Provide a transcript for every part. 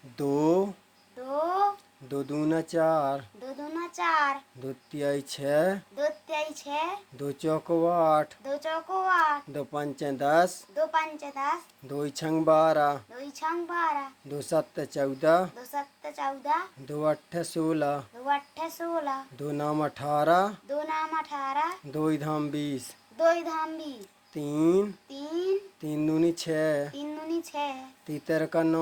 दो दो दो दूना चार दो दूना चार दो तिहाई छः दो तिहाई छः दो चौको आठ दो चौको आठ दो पंचे 10 दो पंचे 10 दो छंग 12 दो छंग 12 दो सत्त 14 दो सत्त 14 दो अट्ठ 16 दो अट्ठे 16 दो नाम 18 दो नाम 18 दो धाम 20 दो धाम 20 तीन तीन तीन दूनी 6 तीन दूनी 6 तीतर का 9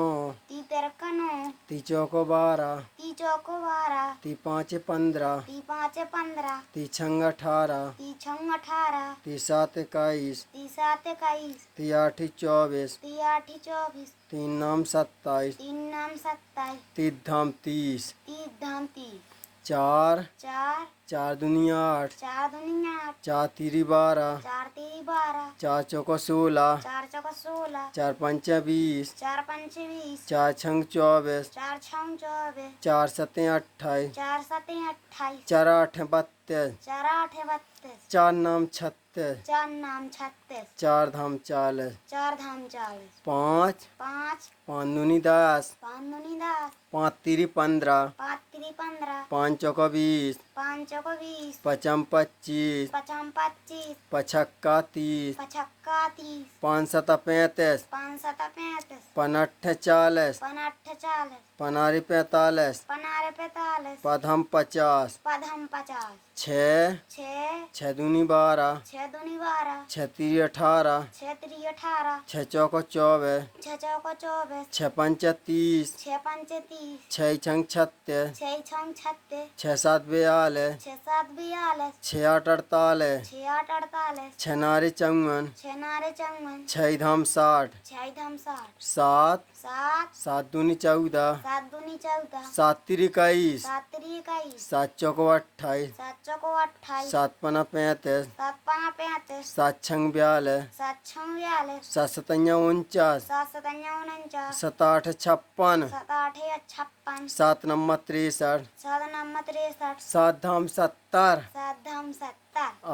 ती तेरका 9 ती चौको 12 ती चौको 12 ती पाँच 15 ती पाँचे 15 ती छंग 18 ती छंग 18 ती सात 21 ती सात 21 ती आठ 24 ती आठ 24 तीन नाम 27 तीन नाम 27 ती धाम 30 ती धाम 30 चार चार चार दुनिया 8 चार दूनी 8 चार तीरी 12 चार तीरी 12 चार चौको 16 चार चौका 16 चार पंचे 20 चार पंचे 20 चार छंग 24 चार छंग 24 चार सत्ते 28 चार सते 28 चार आठ 32 चार आठ 32 चार नाम 36 चार नाम 36 चार धाम 40 चार धाम 40 पाँच पाँच पाँच दूनी 10 पाँच दूनी 10 पाँच तीरी 15 पाँच तीरी 15 पाँच चौको 20 पाँच चौको 20 पचम 25 पचम 25 पचक्का 30 पचक्का 30 पाँच सत 35 पाँच सत 35 पनठ 40 पनठ 40 पनारी 45 पनारे 45 पधम 50 पधम 50 छः छः छः दूनी 12 छः दूनी 12 छः तीरी 18 छः तीरी 18 छः चौको 24 छः चौको 24 छः पंचे 30 छः पंचे 30 छः छंग 36 छः छंग 36 छः सात 42 छः सात 42 छः आठ 48 छः आठ 48 छः नारी 54 छः नारे 54 छः धाम 60 छः धाम 60 सात सात सात दूनी 14 सात दूनी 14 सात तीरी 21 सात तीरी 21 सात चौको 28 सात चौको 28 सात पना 35 सात पना 35 सात छंग 42 सात छंग 42 सात सतैया 49 सात सतैया 49 सात आठ 56 सात आठ 56 सात नंबर 63 सात नंबर 63 सात धाम 70 सात धाम 70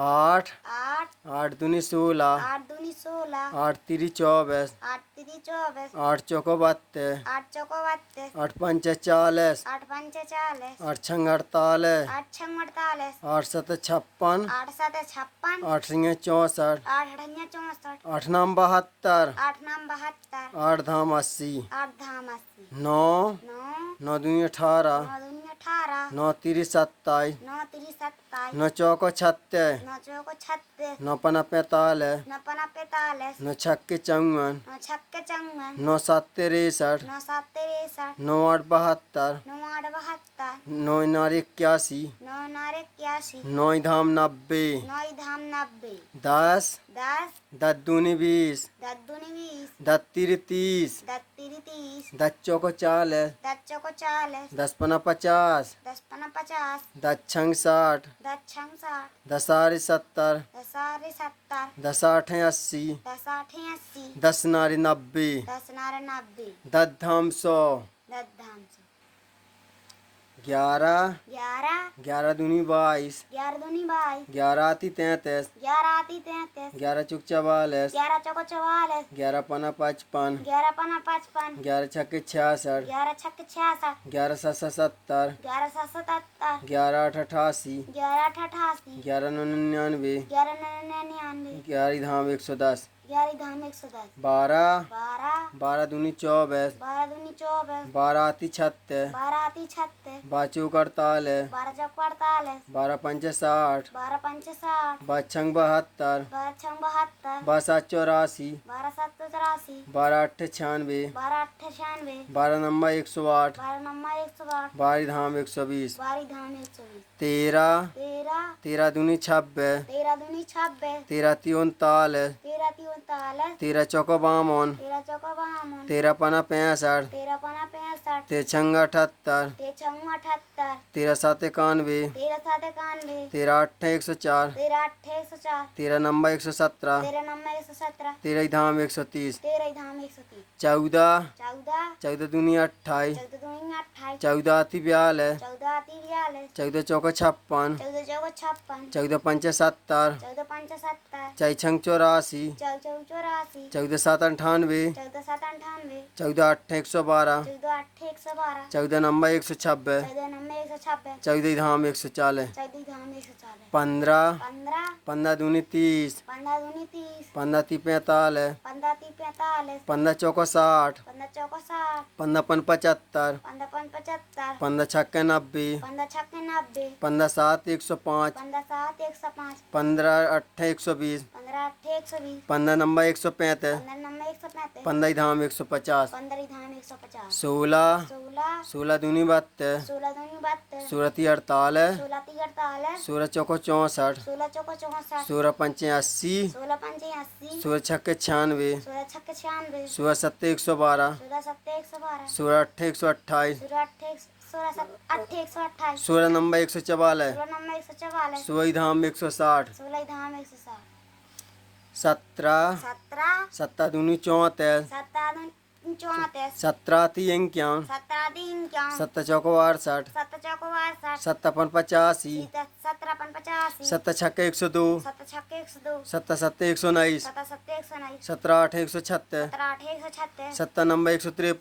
आठ आठ आठ दूनी 16 आठ दूनी 16 आठ तीरी 24 आठ तीरी 24 आठ चौको 32 आठ चौको 32 आठ पंचे 40 आठ पंचे 40 आठ छंग 48 आठ छंग 48 आठ सत 56 आठ सात 56 आठ सिंह 64 आठ अठन्या 64 आठ नाम 72 आठ नाम 72 आठ धाम 80 आठ धाम 80 नौ 9 नौ दूनी 18 नौ दूनी 18 नौ तीरी 27 नौ तीरी 27 नौ चौको 36 नौ चौको 36 नौ पना 45 नौ पना 45 नौ छक्के 54 नौ छक्के 54 नौ सात 63 नौ सात 63 नौ आठ 72 नौ आठ 72 नौ नारी 81 नौ नारे 81 नौ धाम 90 नौ धाम 90 10 10 दस दूनी 20 दस दूनी 20 दस तीरी 30 दस तीरी 30 दस चौको 40 दस चौको 40 दस पना 50 दस पना 50 दस छंग 60 दस छंग 60 दस आरी 70 दस आरे 70 दस आठ 80 दस आठे 80 दस नारी 90 दस नारे 90 दस धाम 100 दस धाम 100 11 11 11 दूनी 22 11 दूनी 22 11 आती 33 11 आती 33 11 चुक 44 11 चौको 44 11 पना 55 11 पना 55 11 छक्के 66 11 छक्के 66 11 सात 70 11 सात 77 11 आठ 88 11 आठ 88 11 नौ 99 11 99 11 धाम 110 11 धाम 110 12 12 12 दूनी 24 12 दूनी 24 12 आती 36 12 आती 36 12 चौक 48 12 चौक 48 12 पंचे 60 12 पंचे 60 12 छंग 72 12 छंग 72 12 सात 84 12 सात 84 12 अट्ठ 96 12 अट्ठ 96 12 नंबर 108 12 नंबर 108 12 धाम 120 12 धाम 120 13 13 13 दूनी 26 13 दूनी 26 13 ती 39 13 ती 39 13 चौको 52 13 चौको 52 13 पना 65 13 पना 65 13 छंग 78 ते छः 78, 13 7 91, 13 7 91, 13 8 104, 13 8 104, 13 नंबर 117, 13 नंबर 117, 13 धाम 130, 13 धाम 130, 14 14 14 दूनी 28, 14 दूनी 28, 14 आती 42, 14 आती 42, 14 चौका 56, 14 चौका 56, 14 पंचे 70, 14 पंच 70, 4 छंग 84, 14 84, 14 7 98, 14 7 98, 14 8 112, 14 8 112, 14 नंबर 126, 14 नंबर 126, 14 धाम 140, 14 धाम 140, 15 15 15 दूनी 30, 15 दूनी 30, 15 ती 45, 15 ती 45, 15 चौका 60, 15 चौका 60, 15 पन 75, 15 पंच 75, 15 छक्के 90, 15 छक्के 90, 15 7 105, 15 7 105, 15 8 120, 15 8 120, 15 नंबर 135, 15 नंबर 135, 15 धाम 150, 15 धाम 150, 16 16 16 दूनी 32, 16 दूनी 72, 16 ती 48, 16 ती 48, 16 चौको 64, 16 चौका 64, 16 पंचे 80, 16 पंचे 80, 16 छक्के 96, 16 छक्के 96, 16 7 112, 16 7 112, 16 8 128, 16 8 128, 16 नंबर 144, 16 नंबर 144, 16 धाम 160, 16 धाम 160, 17 17 17 दूनी 34, 17 दूनी 34, 17 ती 51, 17 तीन 51, 17 चौको 68, 7 चौको 62, 17 पन 85, 17 पन 85, 17 छक्के 102, 7 छक्के 102, 17 7 119, 7 7 119, 17 8 136, 17 8 136, 17 नंबर 153,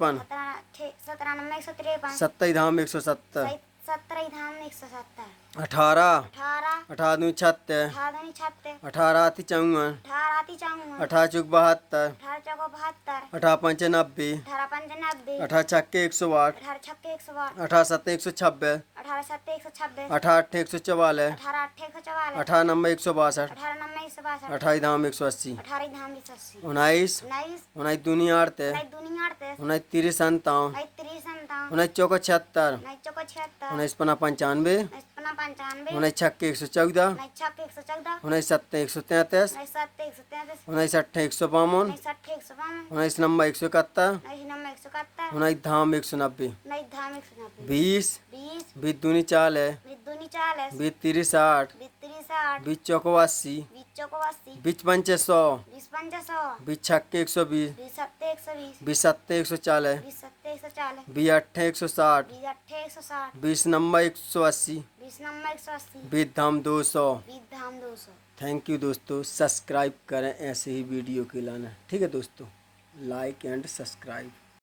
17 नंबर 153, 27 धाम 170, 17 धाम 170, 18 18 18 दूनी 36, 18 दूनी 36, 18 ती 54, 18 ती 54, 18 चौक 72, 18 चौको 72, 18 पंचे 90, 18 पंच 90, 18 छक्के 108, 18 छक्के 108, 18 7 126, 18 7 126, 18 8 144, 18 8 144, 18 नंबर 162, 18 नंबर 162, 28 धाम 180, 18 धाम 180, 19 19 19 दूनी 38, 19 दूनी 38, 19 30 57, 19 30 57, 19 चौको 76, 19 चौको 76, 19 पना 95, 19 पन्ना 95, 19 छक्के 114, 19 छक्के 114, 19 7 133, 19 7 133, 19 8 152, 19 60 152, 19 नंबर 171, 19 नंबर 171, 19 धाम 190, 19 धाम 190, 20 20 20 दूनी 40, दूनी 40, 20 30 60, 20 60, 20 चौको 80, 20 चौको 80, 20 पंचे 100, 20 पंच 100, 20 छक्के 120, 20 सत्ते 120, 20 7 140, 20 सत्ते 140, 20 8 160, 20 अट्ठे 160, 20 number 180, 20 number 180, 20 Dham 200। 20 Dham 200। Thank you दोस्तों, सब्सक्राइब करें ऐसे ही वीडियो के लाना, ठीक है दोस्तों, लाइक एंड सब्सक्राइब।